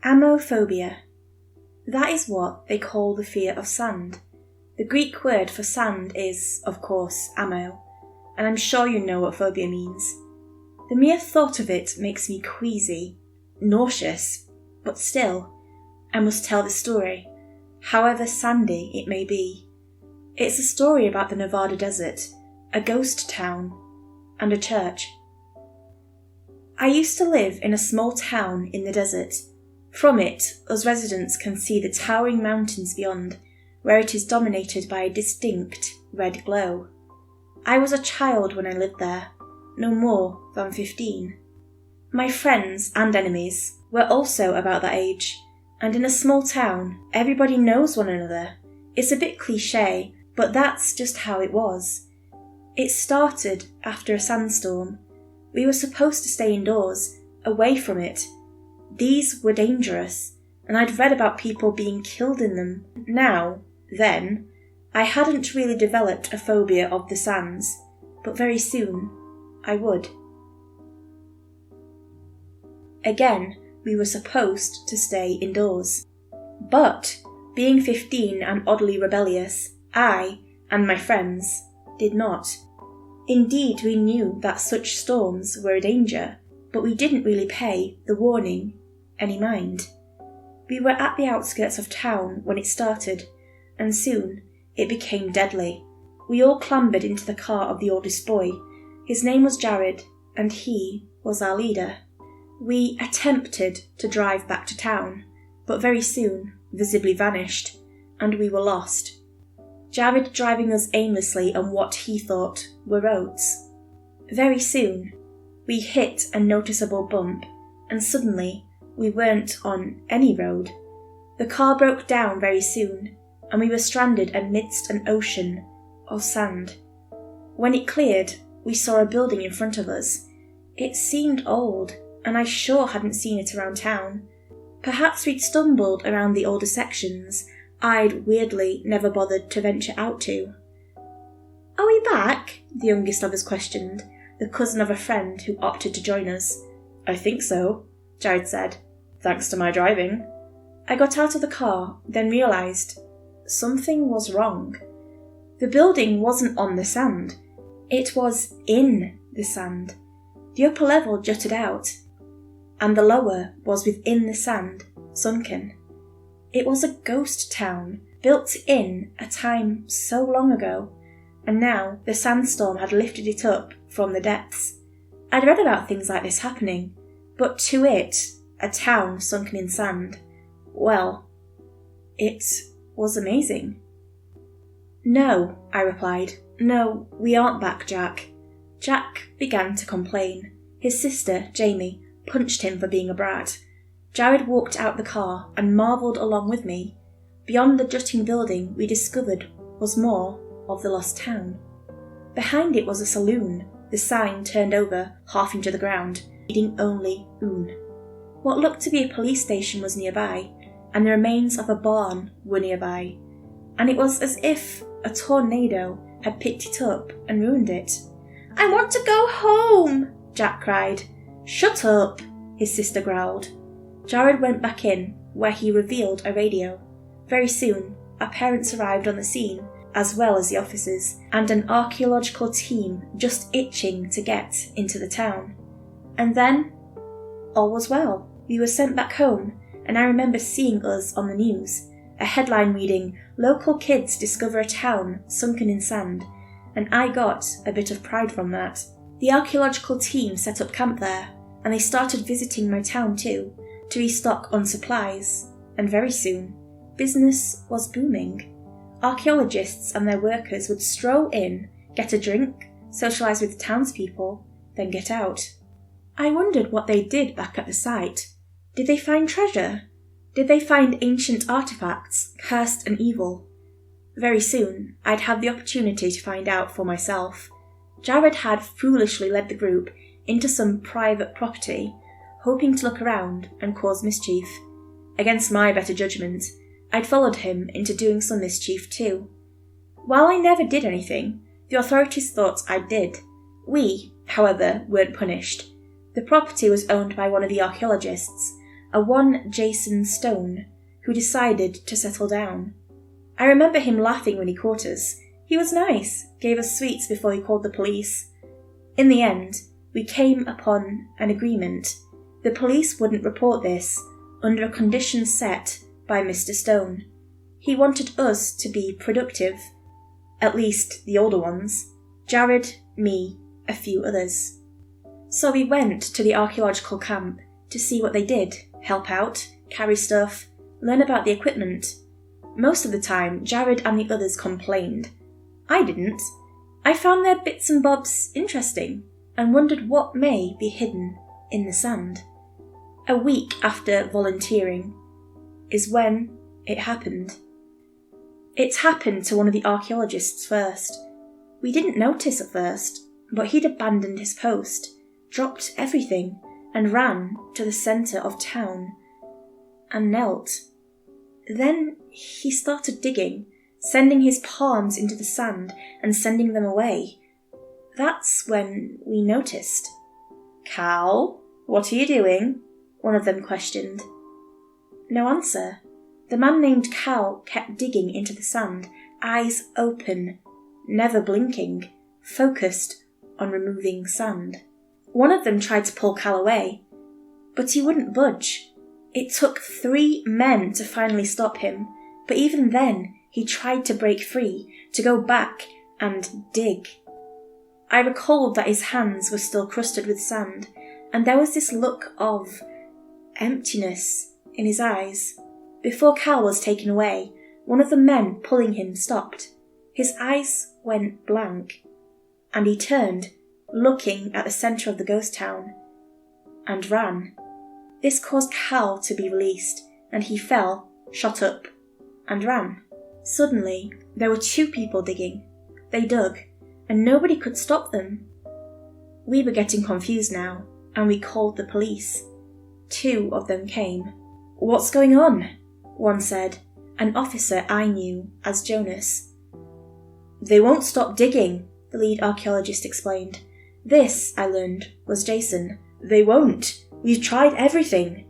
Ammophobia. That is what they call the fear of sand. The Greek word for sand is, of course, ammo, and I'm sure you know what phobia means. The mere thought of it makes me queasy, nauseous, but still, I must tell the story, however sandy it may be. It's a story about the Nevada desert, a ghost town, and a church. I used to live in a small town in the desert. From it, us residents can see the towering mountains beyond, where it is dominated by a distinct red glow. I was a child when I lived there, no more than 15. My friends and enemies were also about that age, and in a small town, everybody knows one another. It's a bit cliché, but that's just how it was. It started after a sandstorm. We were supposed to stay indoors, away from it. These were dangerous, and I'd read about people being killed in them. Then, I hadn't really developed a phobia of the sands, but very soon I would. Again, we were supposed to stay indoors. But, being 15 and oddly rebellious, I, and my friends, did not. Indeed, we knew that such storms were a danger, but we didn't really pay the warning any mind. We were at the outskirts of town when it started, and soon it became deadly. We all clambered into the car of the oldest boy. His name was Jared, and he was our leader. We attempted to drive back to town, but very soon visibly vanished, and we were lost. Jared driving us aimlessly on what he thought were roads. Very soon, we hit a noticeable bump, and suddenly we weren't on any road. The car broke down very soon, and we were stranded amidst an ocean of sand. When it cleared, we saw a building in front of us. It seemed old, and I sure hadn't seen it around town. Perhaps we'd stumbled around the older sections I'd weirdly never bothered to venture out to. "Are we back?" the youngest of us questioned, the cousin of a friend who opted to join us. "I think so," Jared said, "thanks to my driving." I got out of the car, then realised something was wrong. The building wasn't on the sand. It was in the sand. The upper level jutted out, and the lower was within the sand, sunken. It was a ghost town, built in a time so long ago, and now the sandstorm had lifted it up from the depths. I'd read about things like this happening, but to it, a town sunken in sand, well, it was amazing. "No," I replied. "No, we aren't back, Jack." Jack began to complain. His sister, Jamie, punched him for being a brat. Jared walked out the car and marvelled along with me. Beyond the jutting building we discovered was more of the lost town. Behind it was a saloon, the sign turned over half into the ground, reading only "Un." What looked to be a police station was nearby, and the remains of a barn were nearby, and it was as if a tornado had picked it up and ruined it. "I want to go home," Jack cried. "Shut up," his sister growled. Jared went back in, where he revealed a radio. Very soon, our parents arrived on the scene, as well as the officers, and an archaeological team just itching to get into the town. And then, all was well. We were sent back home, and I remember seeing us on the news, a headline reading, "Local kids discover a town sunken in sand," and I got a bit of pride from that. The archaeological team set up camp there, and they started visiting my town too, to restock on supplies, and very soon, business was booming. Archaeologists and their workers would stroll in, get a drink, socialise with the townspeople, then get out. I wondered what they did back at the site. Did they find treasure? Did they find ancient artefacts, cursed and evil? Very soon, I'd have the opportunity to find out for myself. Jared had foolishly led the group into some private property, hoping to look around and cause mischief. Against my better judgment, I'd followed him into doing some mischief too. While I never did anything, the authorities thought I did. We, however, weren't punished. The property was owned by one of the archaeologists, a one Jason Stone, who decided to settle down. I remember him laughing when he caught us. He was nice, gave us sweets before he called the police. In the end, we came upon an agreement. The police wouldn't report this, under a condition set by Mr. Stone. He wanted us to be productive, at least the older ones, Jared, me, a few others. So we went to the archaeological camp to see what they did, help out, carry stuff, learn about the equipment. Most of the time, Jared and the others complained. I didn't. I found their bits and bobs interesting and wondered what may be hidden in the sand. A week after volunteering is when it happened. It happened to one of the archaeologists first. We didn't notice at first, but he'd abandoned his post, dropped everything, and ran to the centre of town and knelt. Then he started digging, sending his palms into the sand and sending them away. That's when we noticed. "Cal, what are you doing?" one of them questioned. No answer. The man named Cal kept digging into the sand, eyes open, never blinking, focused on removing sand. One of them tried to pull Cal away, but he wouldn't budge. It took 3 men to finally stop him, but even then he tried to break free, to go back and dig. I recalled that his hands were still crusted with sand, and there was this look of emptiness in his eyes. Before Cal was taken away, one of the men pulling him stopped. His eyes went blank, and he turned, looking at the centre of the ghost town, and ran. This caused Cal to be released, and he fell, shot up, and ran. Suddenly, there were 2 people digging. They dug, and nobody could stop them. We were getting confused now, and we called the police. 2 of them came. "What's going on?" one said, an officer I knew as Jonas. "They won't stop digging," the lead archaeologist explained. This, I learned, was Jason. "They won't. We've tried everything."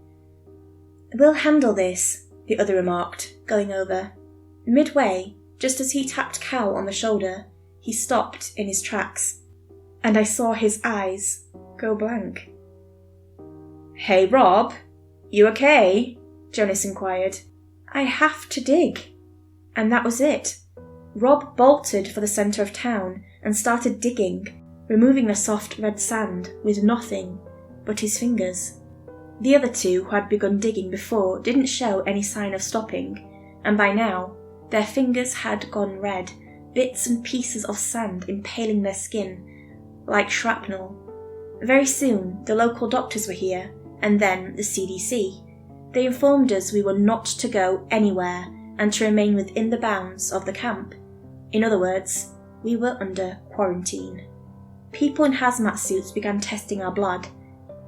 "We'll handle this," the other remarked, going over. Midway, just as he tapped Cal on the shoulder, he stopped in his tracks, and I saw his eyes go blank. "Hey, Rob, you okay?" Jonas inquired. "I have to dig." And that was it. Rob bolted for the centre of town and started digging, removing the soft red sand with nothing but his fingers. The other 2 who had begun digging before didn't show any sign of stopping, and by now their fingers had gone red, bits and pieces of sand impaling their skin like shrapnel. Very soon the local doctors were here, and then the CDC. They informed us we were not to go anywhere and to remain within the bounds of the camp. In other words, we were under quarantine. People in hazmat suits began testing our blood.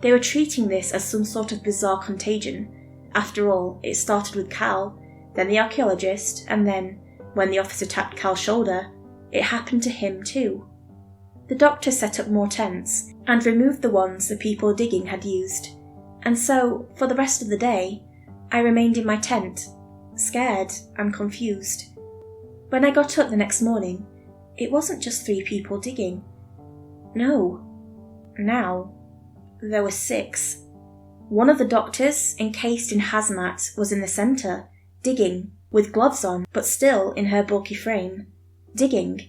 They were treating this as some sort of bizarre contagion. After all, it started with Cal, then the archaeologist, and then, when the officer tapped Cal's shoulder, it happened to him too. The doctor set up more tents and removed the ones the people digging had used. And so, for the rest of the day, I remained in my tent, scared and confused. When I got up the next morning, it wasn't just 3 people digging. No. Now, there were 6. One of the doctors, encased in hazmat, was in the centre, digging, with gloves on, but still in her bulky frame. Digging.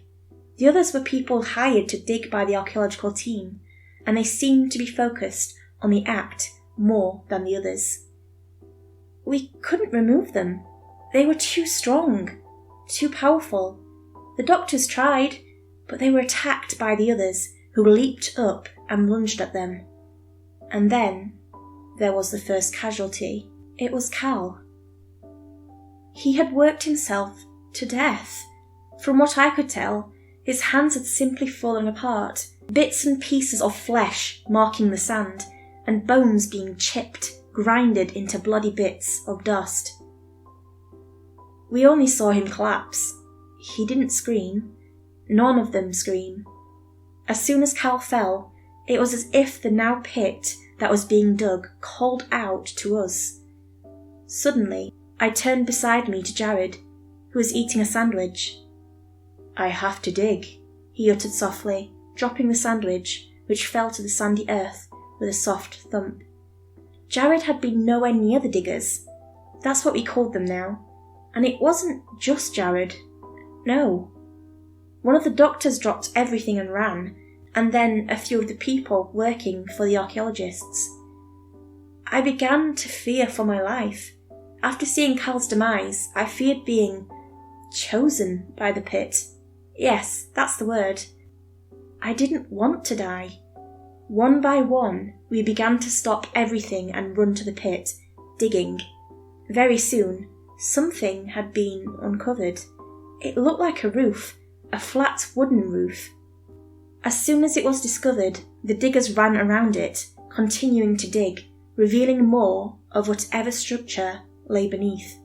The others were people hired to dig by the archaeological team, and they seemed to be focused on the act more than the others. We couldn't remove them. They were too strong, too powerful. The doctors tried, but they were attacked by the others, who leaped up and lunged at them. And then there was the first casualty. It was Cal. He had worked himself to death. From what I could tell, his hands had simply fallen apart, bits and pieces of flesh marking the sand, and bones being chipped, grinded into bloody bits of dust. We only saw him collapse. He didn't scream. None of them scream. As soon as Cal fell, it was as if the now pit that was being dug called out to us. Suddenly, I turned beside me to Jared, who was eating a sandwich. "I have to dig," he uttered softly, dropping the sandwich, which fell to the sandy earth with a soft thump. Jared had been nowhere near the diggers. That's what we called them now. And it wasn't just Jared. No. One of the doctors dropped everything and ran, and then a few of the people working for the archaeologists. I began to fear for my life. After seeing Cal's demise, I feared being chosen by the pit. Yes, that's the word. I didn't want to die. One by one, we began to stop everything and run to the pit, digging. Very soon, something had been uncovered. It looked like a roof, a flat wooden roof. As soon as it was discovered, the diggers ran around it, continuing to dig, revealing more of whatever structure lay beneath.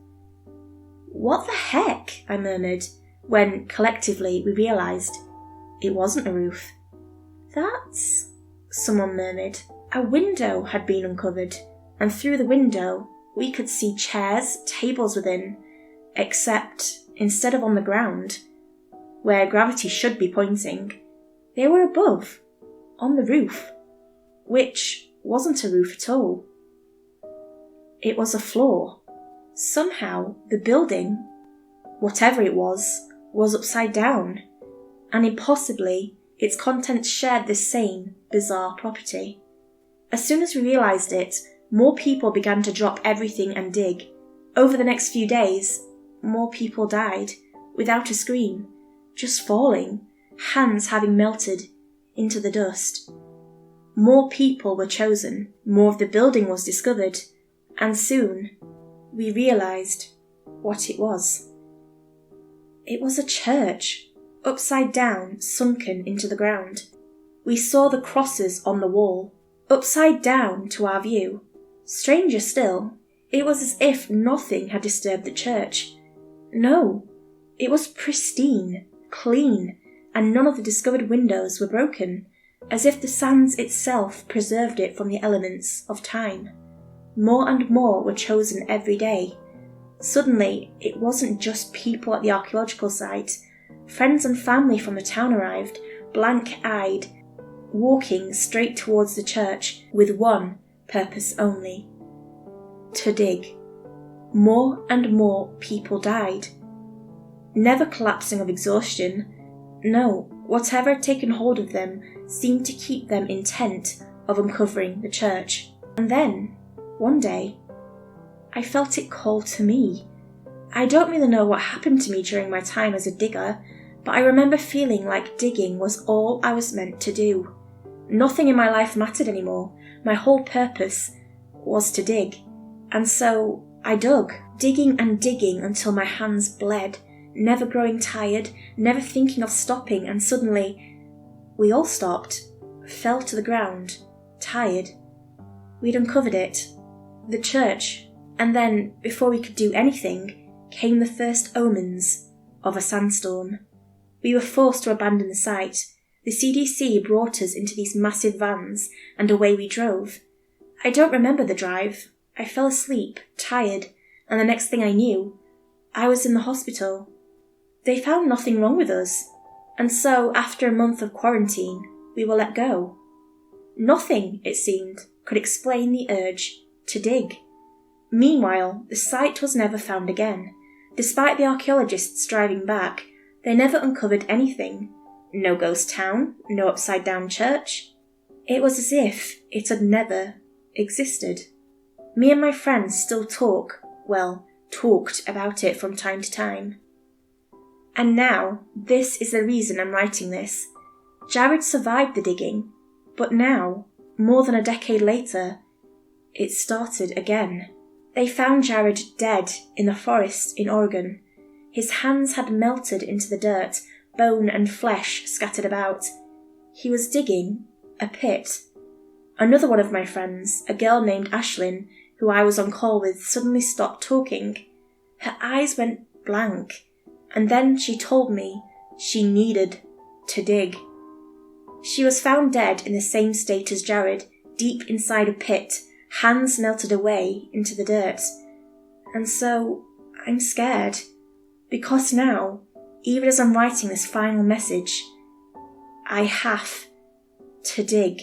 "What the heck?" I murmured, when, collectively, we realised it wasn't a roof. "That's..." someone murmured. A window had been uncovered, and through the window we could see chairs, tables within, except instead of on the ground, where gravity should be pointing, they were above, on the roof, which wasn't a roof at all. It was a floor. Somehow the building, whatever it was upside down, and impossibly its contents shared this same bizarre property. As soon as we realised it, more people began to drop everything and dig. Over the next few days, more people died, without a scream, just falling, hands having melted into the dust. More people were chosen, more of the building was discovered, and soon we realised what it was. It was a church, upside down, sunken into the ground. We saw the crosses on the wall, upside down to our view. Stranger still, it was as if nothing had disturbed the church. No, it was pristine, clean, and none of the discovered windows were broken, as if the sands itself preserved it from the elements of time. More and more were chosen every day. Suddenly, it wasn't just people at the archaeological site. Friends and family from the town arrived, blank-eyed, walking straight towards the church with one purpose only: to dig. More and more people died. Never collapsing of exhaustion. No, whatever had taken hold of them seemed to keep them intent of uncovering the church. And then, one day, I felt it call to me. I don't really know what happened to me during my time as a digger, but I remember feeling like digging was all I was meant to do. Nothing in my life mattered anymore. My whole purpose was to dig. And so I dug, digging and digging until my hands bled, never growing tired, never thinking of stopping, and suddenly we all stopped, fell to the ground, tired. We'd uncovered it, the church, and then, before we could do anything, came the first omens of a sandstorm. We were forced to abandon the site. The CDC brought us into these massive vans, and away we drove. I don't remember the drive. I fell asleep, tired, and the next thing I knew, I was in the hospital. They found nothing wrong with us, and so after a month of quarantine, we were let go. Nothing, it seemed, could explain the urge to dig. Meanwhile, the site was never found again. Despite the archaeologists driving back, they never uncovered anything. No ghost town, no upside-down church. It was as if it had never existed. Me and my friends still talked about it from time to time. And now, this is the reason I'm writing this. Jared survived the digging, but now, more than a decade later, it started again. They found Jared dead in the forest in Oregon. His hands had melted into the dirt, bone and flesh scattered about. He was digging a pit. Another one of my friends, a girl named Ashlyn, who I was on call with, suddenly stopped talking. Her eyes went blank, and then she told me she needed to dig. She was found dead in the same state as Jared, deep inside a pit, hands melted away into the dirt. And so I'm scared, because now, even as I'm writing this final message, I have to dig.